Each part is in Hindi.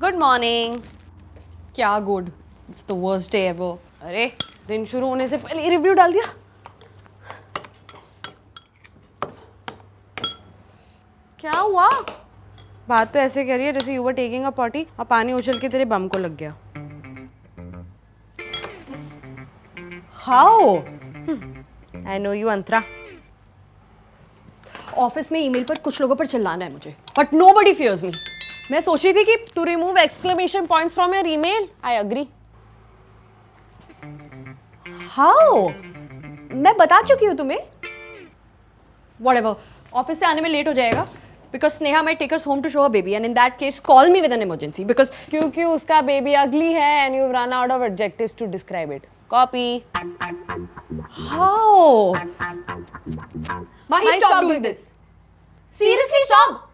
Good morning. क्या good, it's the worst day ever. अरे दिन शुरू होने से पहले ही रिव्यू डाल दिया। क्या हुआ? बात तो ऐसे करी है जैसे you were taking a potty और पानी उछल के तेरे बम को लग गया। How? I know you Antara. Office में ईमेल पर कुछ लोगों पर चिल्लाना है मुझे, बट नोबडी फियर्स मी। मैं सोच रही थी कि to remove exclamation points from your email. I agree. How? मैं बता चुकी हूँ तुम्हें। व्हाटएवर, ऑफिस से आने में लेट हो जाएगा because Sneha might take us home to show her baby, and in that case call me with an emergency because क्योंकि उसका बेबी ugly है and you've run out of adjectives to describe it. Copy. How? Mahi, stop doing this. Seriously, stop.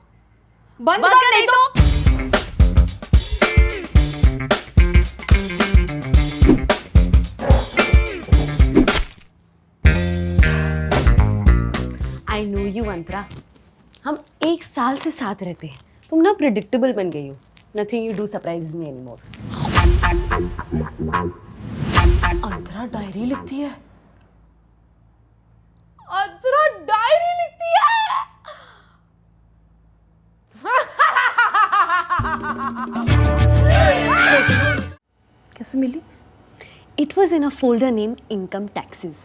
बंद कर नहीं तो। I know you, अंतरा। हम 1 साल से साथ रहते हैं। तुम ना प्रेडिक्टेबल बन गई हो। Nothing you do surprises me anymore. Antara diary लिखती है। अंतरा डायरी लिखती है। कैसे मिली? It was in a folder named Income Taxes.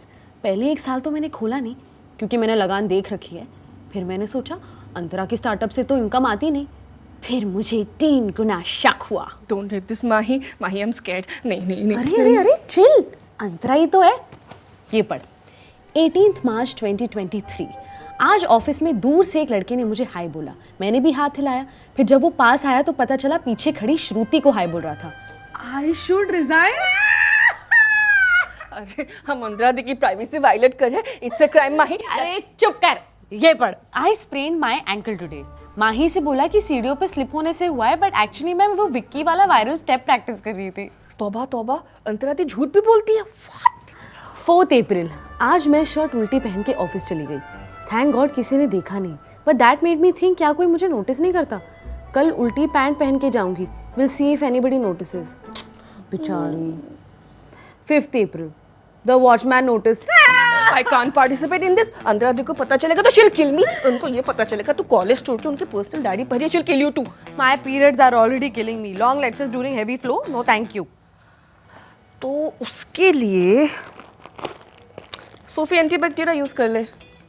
पहले 1 साल तो मैंने खोला नहीं क्योंकि मैंने लगान देख रखी है। फिर मैंने सोचा अंतरा की स्टार्टअप से तो इनकम आती नहीं। फिर मुझे 3 गुना शक हुआ। Don't hit this, Mahi. Mahi, I'm scared. नहीं। अरे चिल, अंतरा ही तो है। ये पढ़। 18 मार्च 2023। आज ऑफिस में दूर से एक लड़के ने मुझे हाय बोला। मैंने भी हाथ हिलाया। फिर जब वो पास आया तो पता चला पीछे खड़ी श्रुति को हाय बोल रहा था। I should resign. अरे हम अंतरा दी की प्राइवेसी वायलेट कर रहे हैं। It's a crime, Mahi. अरे चुप कर। ये पढ़। I sprained my ankle today. माही से बोला कि सीढ़ियों पे स्लिप होने से हुआ है, बट एक्चुअली मैं वो विक्की वाला वायरल स्टेप प्रैक्टिस कर रही थी। तौबा, अंतरा दी झूठ भी बोलती है। What? 4 अप्रैल। आज मैं शर्ट उल्टी पहन के ऑफिस चली गई। थैंक गॉड किसी ने देखा नहीं, but that made me think क्या कोई मुझे नोटिस नहीं करता। कल उल्टी पैंट पहन के जाऊंगी। Will see if anybody notices. बेचारी। 5 अप्रैल। The watchman notice. I can't participate in this. Antara दी को पता चलेगा तो she'll kill me. उनको ये पता चलेगा तू कॉलेज छोड़ के उनके पर्सनल डायरी पढ़ी है, she'll kill you too. My periods are already killing me. Long lectures during heavy flow? No, thank you. तो उसके लिए सोफी एंटीबैक्टीरिया यूज कर ले।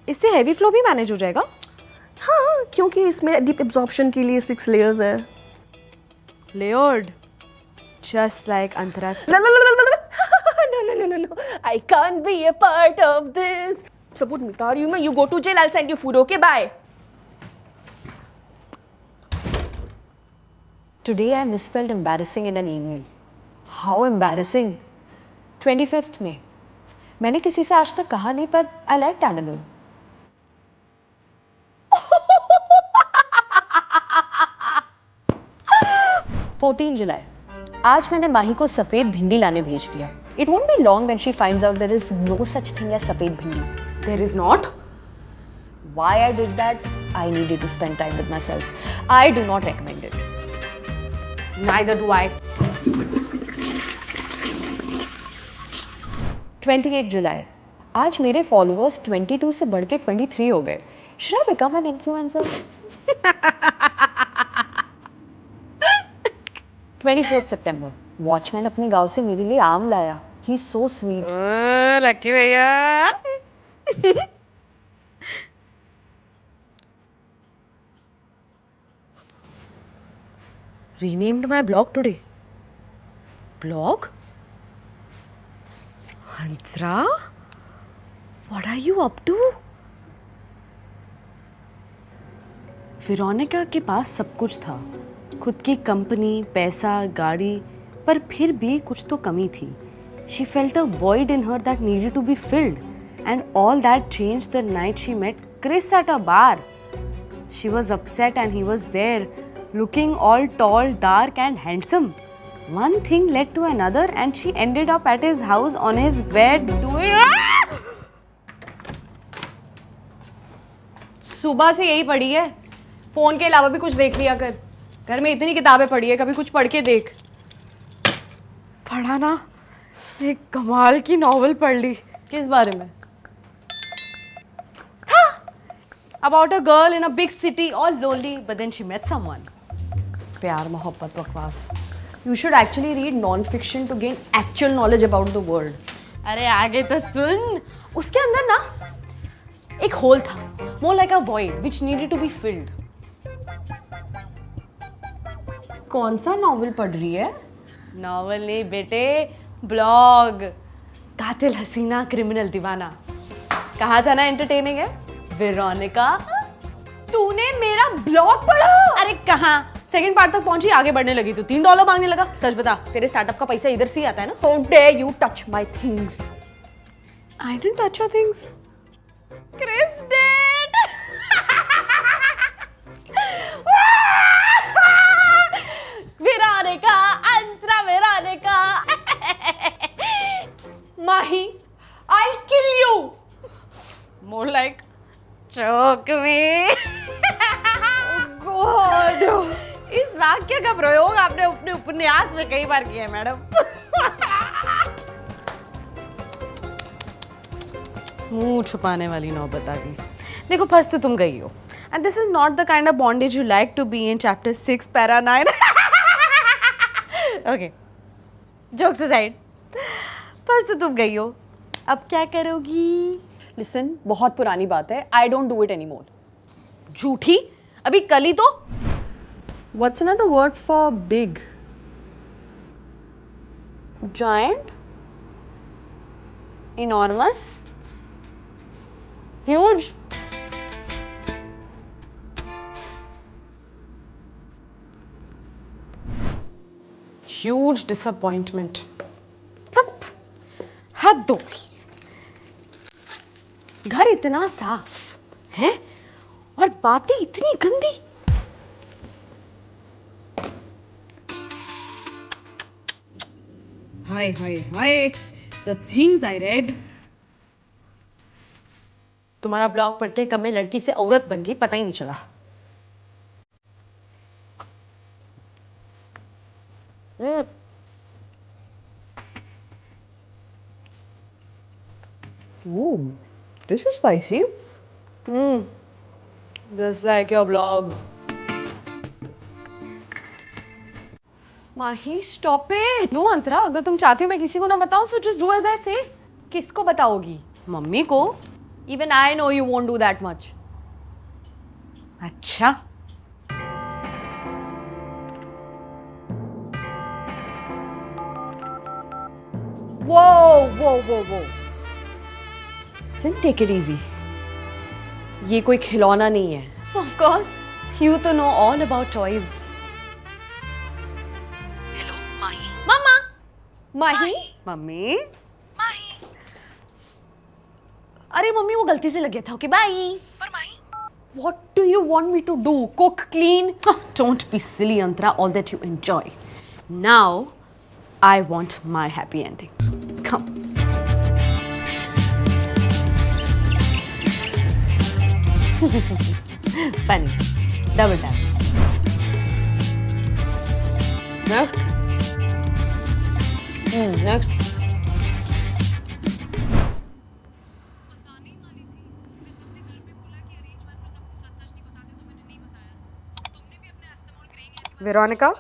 इससे हेवी फ्लो भी मैनेज हो जाएगा? हाँ, क्योंकि इसमें डीप एब्जॉर्प्शन के लिए 6 लेयर्स है। Layered. Just like Antara's. No. I can't be a part of this. सबूत मिटा रही हूँ मैं। You go to jail. I'll send you food. Okay, bye. Today I misspelled embarrassing in an email. How embarrassing? 25th May. मैंने किसी से आज तक कहा नहीं पर I like animal. 14 जुलाई. आज मैंने माही को सफेद भिंडी लाने भेज दिया. It won't be long when she finds out there is no such thing as सफेद भिंडी. There is not? Why I did that? I needed to spend time with myself. I do not recommend it. Neither do I. 28 जुलाई. आज मेरे फॉलोअर्स 22 से बढ़ के 23 हो गए. Should I become an influencer? 24 September. Watchman अपने गांव से मेरे लिए आम लाया. He is so sweet. Lucky भैया. Renamed my blog today. Blog? Antara? What are you up to? Veronica के पास सब कुछ था. खुद की कंपनी, पैसा, गाड़ी, पर फिर भी कुछ तो कमी थी. She felt a void in her that needed to be filled, and all that changed the night she met Chris at a bar. She was upset and he was there, looking all tall, dark and handsome. One thing led to another and she ended up at his house on his bed doing... सुबह से यही पड़ी है. फोन के अलावा भी कुछ देख लिया कर. घर में इतनी किताबें पढ़ी है, कभी कुछ पढ़ के देख। पढ़ा ना, एक कमाल की नॉवल पढ़ ली। किस बारे में? About a girl in a big city, all lonely, but then she met someone. प्यार मोहब्बत बकवास। You should actually read non-fiction to gain actual knowledge about the world. अरे आगे तो सुन। उसके अंदर ना एक होल था, more like a void which needed to be filled. कौन सा नॉवल पढ़ रही है? नॉवल नहीं बेटे, ब्लॉग। कातिल हसीना क्रिमिनल दीवाना। कहा था ना एंटरटेनिंग है। वेरोनिका, तूने मेरा ब्लॉग पढ़ा? अरे कहाँ, सेकंड पार्ट तक पहुंची, आगे बढ़ने लगी तो $3 मांगने लगा। सच बता, तेरे स्टार्टअप का पैसा इधर से ही आता है ना? How dare you touch my things? I didn't touch your things. Chris did. Veronica, Antra Veronica. Mahi, I'll kill you. More like choke me. God. इस वाक्य का प्रयोग आपने अपने उपन्यास में कई बार किया है मैडम। मुंह छुपाने वाली नौबत आ गई। देखो फंस तो तुम गई हो, and this is not the kind of bondage you like to be in chapter 6 para 9। Okay, jokes aside, फंस तो तुम गई हो, अब क्या करोगी? Listen, बहुत पुरानी बात है। I don't do it anymore. झूठी, अभी कल ही तो। What's another word for big? Giant, enormous, huge. Huge disappointment. सब हद हो गई। घर इतना साफ है और बातें इतनी गंदी। Hi. The things I read. तुम्हारा ब्लॉग पढ़ते कब मैं लड़की से औरत बन गई पता ही नहीं चला। Ooh, this is spicy. Just like your blog. Mahi, stop it. No, Antara, अगर तुम चाहती हो मैं किसी को ना बताऊं, so just do as I say. किसको बताओगी? मम्मी को। Even I know you won't do that much. अच्छा, Whoa. Listen, take it easy. ये कोई खिलौना नहीं है। of course, you to know all about toys. मामा, माही, मम्मी, अरे मम्मी वो गलती से लग गया था। Okay bye. what do you want me to do? Cook, clean? Don't be silly, Antara. All that you enjoy. Now, I want my happy ending. Come. Funny. Double tap. Next. Next. Veronica?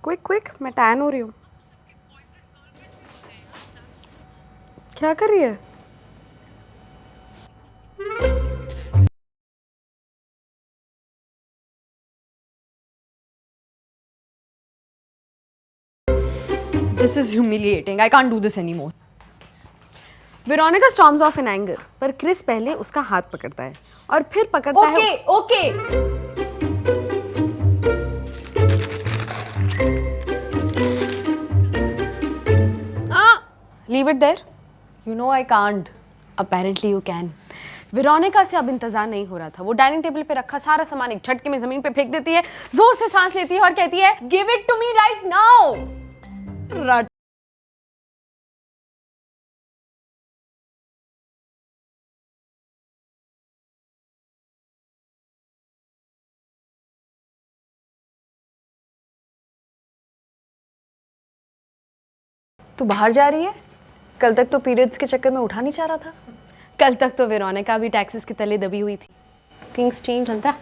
Quick, मैं टैन हो रही हूँ। क्या कर रही है? This is humiliating. I can't do this anymore. Veronica storms off in anger, पर क्रिस पहले उसका हाथ पकड़ता है और फिर पकड़ता है। Okay. Leave it there. You know I can't. Apparently you can. Veronica से अब इंतजार नहीं हो रहा था। वो डाइनिंग टेबल पे रखा सारा सामान एक झटके में जमीन पे फेंक देती है, जोर से सांस लेती है और कहती है, Give it to me right now. तू बाहर जा रही है? कल तक तो पीरियड्स के चक्कर में उठा नहीं चाह रहा था। कल तक तो वेरोनिका भी टैक्सेस के तले दबी हुई थी। थिंग्स चेंज अंतरा।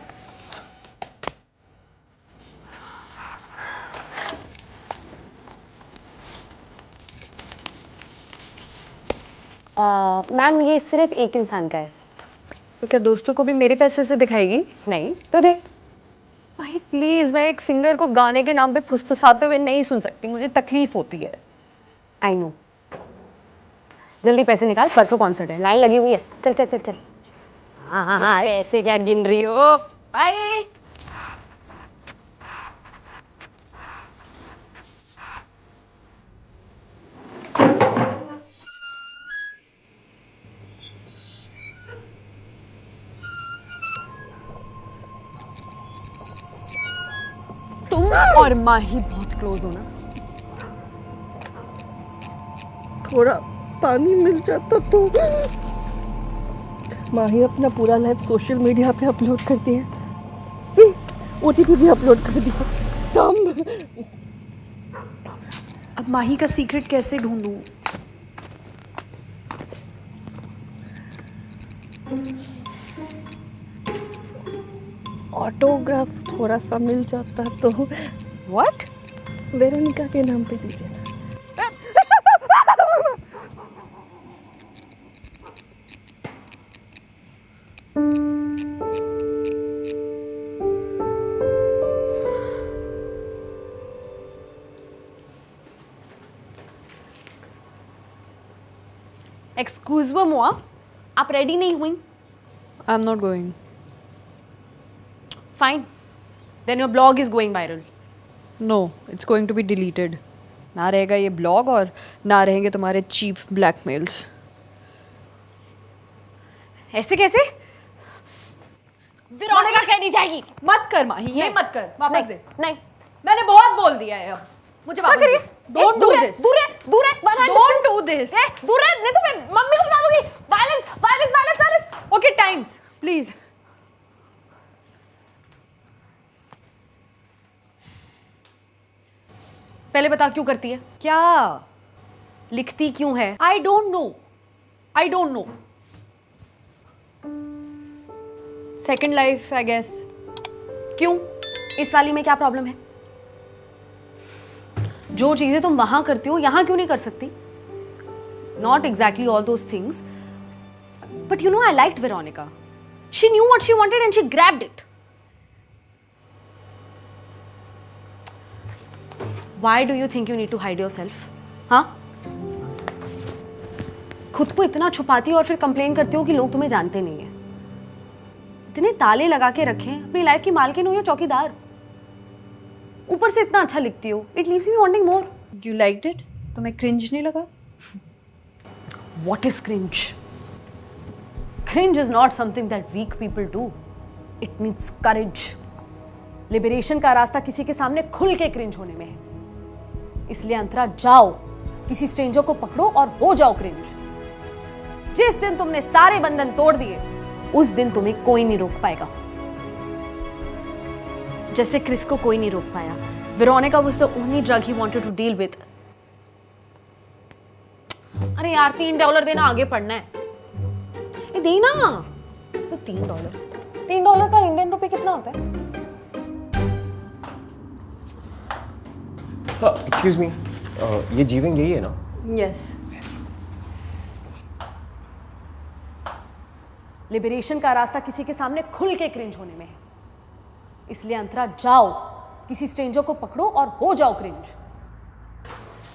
मैम ये सिर्फ एक इंसान का है। तो क्या दोस्तों को भी मेरे पैसे से दिखाएगी? नहीं तो दे। भाई प्लीज, मैं एक सिंगर को गाने के नाम पे फुसफुसाते हुए नहीं सुन सकती, मुझे तकलीफ होती है। I know. जल्दी पैसे निकाल, परसों कॉन्सर्ट है, लाइन लगी हुई है। चल चल चल चल। हाँ, ऐसे क्या गिन रही हो? बाय। तुम और माही बहुत क्लोज हो ना? थोड़ा पानी मिल जाता तो। माही अपना पूरा लाइफ सोशल मीडिया पे अपलोड करती है, फिर ओटीपी भी अपलोड कर दिया। कम। अब माही का सीक्रेट कैसे ढूंढूं? ऑटोग्राफ थोड़ा सा मिल जाता तो। व्हाट? वेरोनिका के नाम पे दे देना। एक्सक्यूज मोआ, आप रेडी नहीं हुई? I'm not going. Fine, then your blog is going viral. No, it's going to be deleted. ना रहेगा ये ब्लॉग और ना रहेंगे तुम्हारे चीप ब्लैकमेल्स। ऐसे कैसे? वेरोनिका कहनी जाएगी। मत कर माही, ये मत कर, वापस दे। नहीं, मैंने बहुत बोल दिया है, अब मुझे वापस दे। Don't do this. दूर है, दूर है, Don't do this. दूर है, नहीं तो मैं मम्मी को बता दूंगी। Violence, violence, violence, violence. Okay, times, please. पहले बता क्यों करती है? क्या? लिखती क्यों है? I don't know. I don't know. Second life, I guess. क्यों? इस वाली में क्या प्रॉब्लम है? जो चीजें तुम वहां करती हो यहां क्यों नहीं कर सकती? Not exactly all those things, but you know I liked Veronica. She knew what she wanted and she grabbed it. Why do you think you need to hide yourself? हाँ? खुद को इतना छुपाती हो और फिर कंप्लेन करती हो कि लोग तुम्हें जानते नहीं है। इतने ताले लगा के रखे, अपनी लाइफ की मालकिन हो या चौकीदार। ऊपर से इतना अच्छा लिखती हो, it leaves me wanting more. You liked it? तुम्हें cringe नहीं लगा? What is cringe? Cringe is not something that weak people do. It needs courage. Liberation का रास्ता किसी के सामने खुल के क्रिंज होने में है। इसलिए अंतरा जाओ, किसी स्ट्रेंजर को पकड़ो और हो जाओ क्रिंज। जिस दिन तुमने सारे बंधन तोड़ दिए, उस दिन तुम्हें कोई नहीं रोक पाएगा। जैसे क्रिस को कोई नहीं रोक पाया। Veronica was the only drug he wanted to deal with. अरे यार $3 देना, आगे पढ़ना है। ये देना तो $3 का इंडियन रुपए कितना होता है? एक्सक्यूज मी, ये जीवन यही है ना? Yes. लिबरेशन का रास्ता किसी के सामने खुल के क्रिंज होने में है। इसलिए अंतरा जाओ, किसी स्ट्रेंजर को पकड़ो और हो जाओ क्रिंज।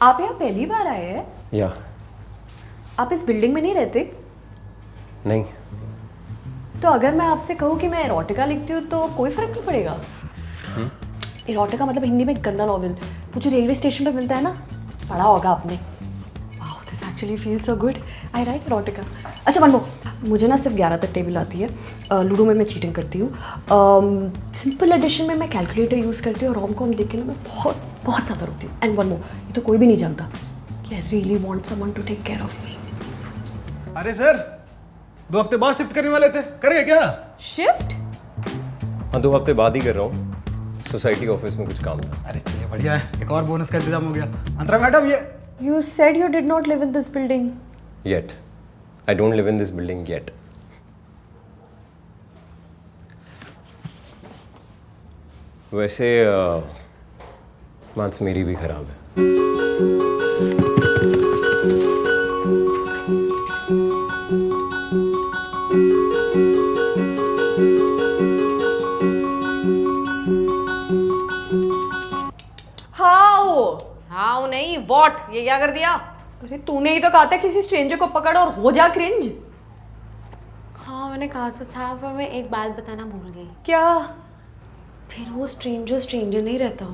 आप यहाँ पहली बार आए हैं? या आप इस बिल्डिंग में नहीं रहते? नहीं। तो अगर मैं आपसे कहूँ कि मैं एरोटिका लिखती हूँ तो कोई फर्क नहीं पड़ेगा? एरोटिका मतलब हिंदी में गंदा नॉवेल, वो जो रेलवे स्टेशन पर मिलता है ना, पढ़ा होगा आपने। Wow, this actually feel so good. I right erotica. अच्छा वन मोर, मुझे ना सिर्फ 11 तक टेबल आती है। लूडो में मैं चीटिंग करती हूँ। सिंपल एडिशन में मैं कैलकुलेटर यूज़ करती हूँ और रोम कॉम देख के ना मैं बहुत बहुत ज़्यादा रोती हूँ। एंड वन मोर, ये तो कोई भी नहीं जानता कि I really want someone to take care of me. अरे सर, 2 हफ्ते बाद शिफ्ट करने वाले थे, करेंगे क्या? Shift? हाँ, 2 हफ्ते बाद ही कर रहा हूँ। सोसाइटी ऑफिस में कुछ काम था। अरे चलिए बढ़िया है, एक और बोनस का इंतजाम हो गया। अंतरा मैडम, ये You said you did not live in this building. Yet. I don't live in this building yet. वैसे मांस मेरी भी खराब है। How? हाँ नहीं वॉट, ये क्या कर दिया? अरे तूने ही तो कहा था किसी स्ट्रेंजर को पकड़ और हो जा क्रिंज। हाँ मैंने कहा तो था, पर मैं एक बात बताना भूल गई। क्या? फिर वो स्ट्रेंजर नहीं रहता।